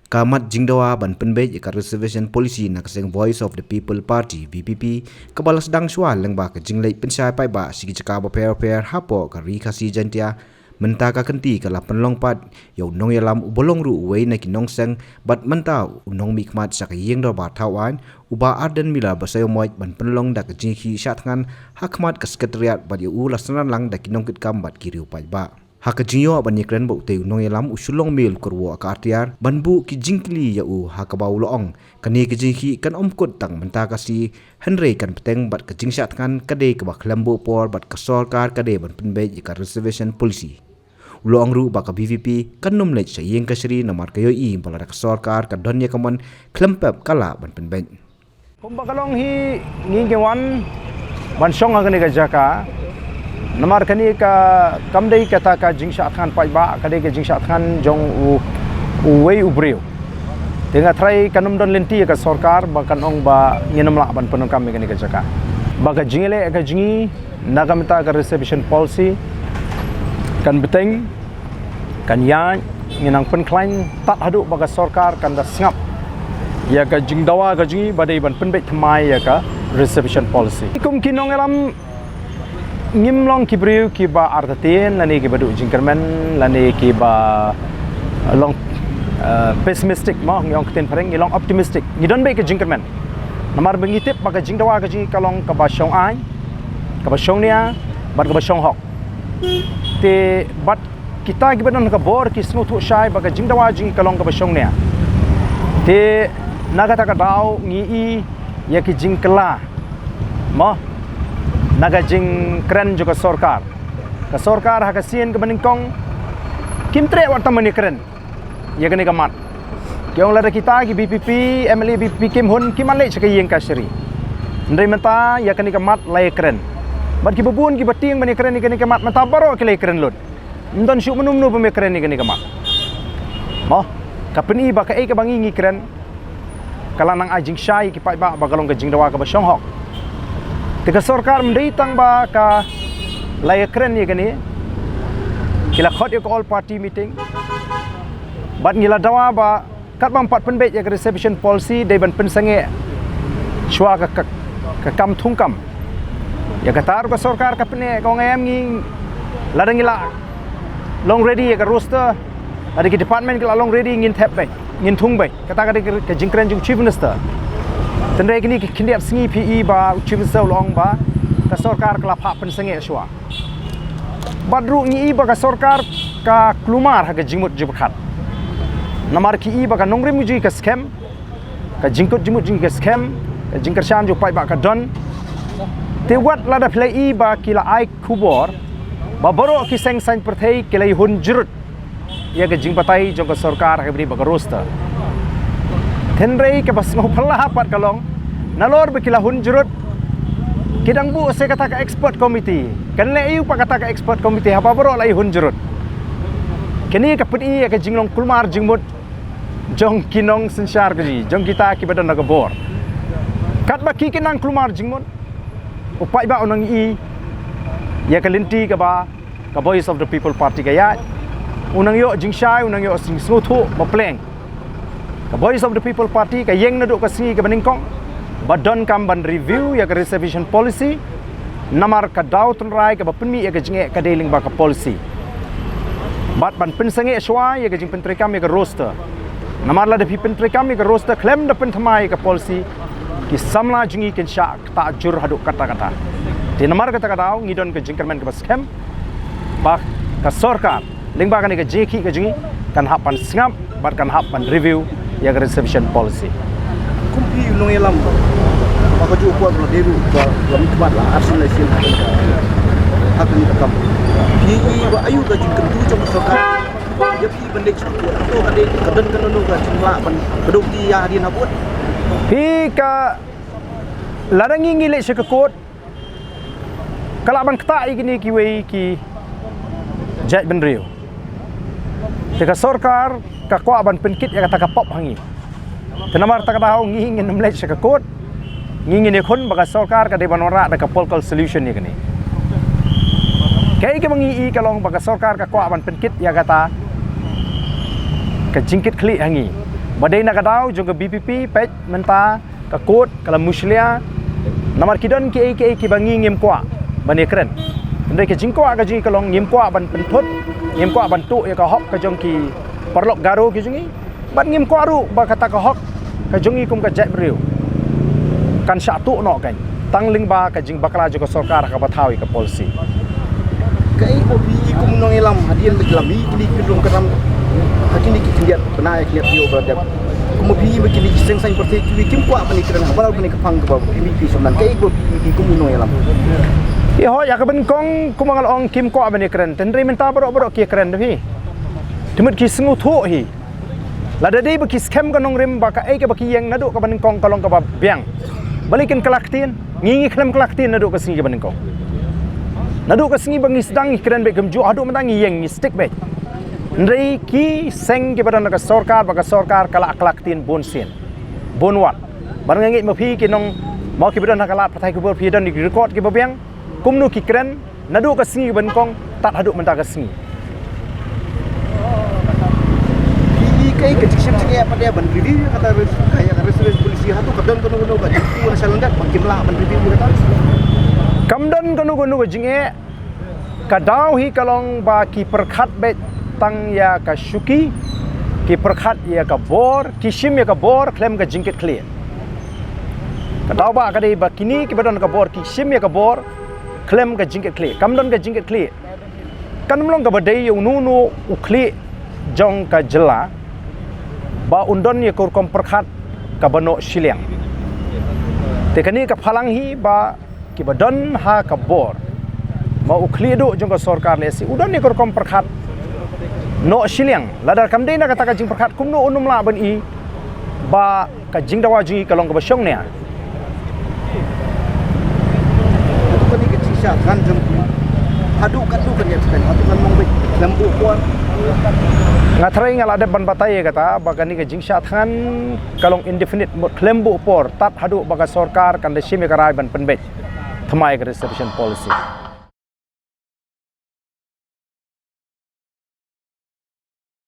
Kamat Jingdawa ban penbej ka reservation policy na kaseng Voice of the People Party VPP kabalas dang shwa lengba ka jinglei pensai pai ba sigi caka ba per hapo ka ri khasi jantia menta ka kenti ka la penlong pat yo nong yalam ubolong ru wei na kinong seng bat menta unong mikmat sa ka yeng do ba tawan uba arden mila basayo moy ban penlong da ka jinghi shatngan hakmat ka sekretariat bat yo ulasanan lang da kinong kit kam bat kiriu pai ba Hakajinyo ban yekren bau teu nong yalam usulong mil kurwo ka artiar banbu ki jingkli ya u hakabau loong kani ki jinghi kan omkut tang menta kasi henry kan peteng bat ka jingshat kan kade ka bak lembo por bat ka sorkar kade ban penbe ka reservation policy loong ru ba ka BVP kan nom lech sa yeng kasri na mar kayo I bala ka sorkar ka donye kamon klempep kala ban penbe kumbakalong hi ngingewan ban song agani ka jaka Namar kani ka kamdei kata ka jingsha khan pai ba kade ka jingsha khan jong u wei ubreu tenga trai kanum don lenti ka sarkar ba kanong ba nginam la ban penong kam kani ka jaka ba ka jingele ka jingi nagamta ka reservation policy kan beteng kan ya nginang pen klain tak hadu ba ka sarkar kan da sngap ya ka jingdawa ka jingi ba dei ban penbe thamai ya ka reservation policy kum kinong elam ngimlong kibriu ki ba artatin lani ki badu jingkerman lani ki ba long pessimistic mo ngong kten pareng ngilong optimistic ngidon be ke jingkerman namar bengitip baka jingdawa ka jing kalong ka ba shong ai ka ba shong nia bat ka ba shong hok te bat kita ki badan ka bor ki snu thu shai baka jingdawa jing kalong ka ba shong nia te nagata ka dau ngi I ya ki jingkla mo naga jing keren juga sorkar ka sorkar ha kasien ke beningkong kimtre warta mani keren ya gani kamat kyong lada kita ki BPP MLA BPP kim hun kimale chaka yeng kasri ndai mata ya kani kamat lai keren bat ki bubun ki bating mani keren ni gani kamat mata baro ki lai keren lod ndon syu menum nu peme keren ni gani kamat mo kapeni ba ka e ka bangi ngi keren kala nang ajing shai ki pai ba bagalong ka jingdawa ka ba shong hok Tika sarkar mendatang ba ka laya keren ya gani kila khot ya all party meeting bat ngila dawa ba kat bang pat penbet ya reservation policy dai ban pensange chwa ka kam thungkam ya katar ka sarkar ka pene ko ngam ngi ladang ngila long ready ya ka roster ada ki department kila long ready ngin thap bai ngin thung bai kata ka jingkren jing chief minister Tendai kini kindiap sengi PE ba chief minister long ba ka sarkar kala phap pen sange shwa badru ngi ba ka sarkar ka klumar ha ka jimut jibkhat namar ki ba ka nongre muji ka scam ka jingkut jimut jing ka scam ka jingkar shan jo pai ba ka don te wat la da play ba kila ai khubor ba baro ki seng sain perthei kila hun jurut ya ka jingpatai jo ka sarkar ha bri ba ka roster Henry ke bas ngopala pat kalong nalor bekila hun jurut kidang bu se kata ka expert committee kan le iu pa kata ka expert committee apa bro lai hun jurut kini ka pedi ka jinglong kulmar jingmut jong kinong sensar gi jong kita ki badan naga bor kat ba ki kinang kulmar jingmut upai ba onang I ya kalinti ka ba ka Voice of the People Party ka ya unang yo jingshai unang yo sing snuthu mapleng ka Voice of the People Party ka yeng naduk ka singi ka beningkong badon kam ban review ya ka reservation policy namar ka daw tunrai ka bapenmi ya ka jinge ka dealing ba ka policy bat ban pensange shwa ya ka jing pentrekam ya ka roster namar la de pentrekam ya ka roster claim da penthamai ka policy ki samla jingi ken sha ta jur haduk kata-kata di namar kata daw ngidon ka jingkerman ka scam ba ka sarkar lingba ka ni ka jeki ka jingi kan hapan singap bat kan hapan review ya reservation policy kumpi nong yalam maka ju kuat la deru ba lam kuat la asin la sin hakni kam pi ba ayu ka jing kentu jong sarkar ya pi bandek su to ka de kadan kan no ka jingla ban beduk ti ya din habut pi ka larangi ngile se ka kot kala ban kta igini ki wei ki jat ben rio teka sarkar ka kwa ban penkit ya kata ka pop hangi tenamar ta ka ngi ngin namle se ka kot ngi ngin khon baka sarkar ka de banora da ka political solution ni kani kai ke bangi I kalong baka sarkar ka kwa ban penkit ya kata ka jingkit kli hangi Badai nak kadau juga BPP pej menta ka kod kala muslia namar kidon ki bangi ngim kwa bani keren. Ndai ke jingkwa ka ji kalong ngim kwa ban pentut ngim kwa ban tu ya ka hok ka jong ki perlok garo ki jungi. Ban ngim kwa ru ba kata ka hok ka jungi kum ka jai briu. Kan satu no kan. Tang ling ba ka jing bakla juga sarkar ka bathawi ka polisi. Kai ko bi ko munong ilam hadian lami kini kedung keram hakini ki kindiat benai kiat yo berada kuma bi begini seng sang perti ki kim kwa bani keran balau bani kapang ke BPP sonan kai ko bi ko munong ilam ya ho ya ka ben kong kumangal ong kim kwa bani keran tendri menta borok ki keran depi timut ki sengu tho hi la dadi ba ki scam ka nong rim ba ka ke ba ki yang nadu ka ban kong kalong ka ba biang balikin kelaktin ngingi klem kelaktin nadu ka singi ban kong nadu ka singi bangi sedang keran be gemju adu mentangi yang stick be Ndai ki seng ki badan ka sarkar kala aklaktin bonsin bonwat barang ngi mapi ki nong mau ki badan kala pathai ku pi dan di record ki babiang kumnu ki kren nadu ka singi ban kong tat hadu menta ka singi bi kai ke ciksim singi apa dia ban review kata kayak reservis polisi hatu kadon kono ka jiku na salandak makin la ban review kata kamdan kono ka jinge kadau hi kalong ba ki perkhat be tang ya ka syuki ki perkhat ya ka bor kishim ya ka bor klem ka jingket clear kadau ba ka dei ba kini ki badon ka bor kishim ya ka bor klem ka jingket clear kamdon ka jingket clear kan mlong ka badai yung nunu ukli jong ka jela ba undon ya kur kom perkhat ka bano siliang te kani ka phalang hi ba ki badon ha ka bor ma ukli do jong ka sarkar le si udon ni kur kom perkhat no siliang ladar kamdei na kata ka jing perkhat kumno unum la ban i ba ka jing dawa ji kalong ka basyong ne ko ni ke ciksa kan jam hadu kan ya kan hadu kan mong lambu kuan ngatrai ngala de ban batai kata ba kan ni ka jing sha than kalong indefinite klembu por tat hadu ba ka sarkar kan de sime ka rai ban penbet thamai ka reservation policy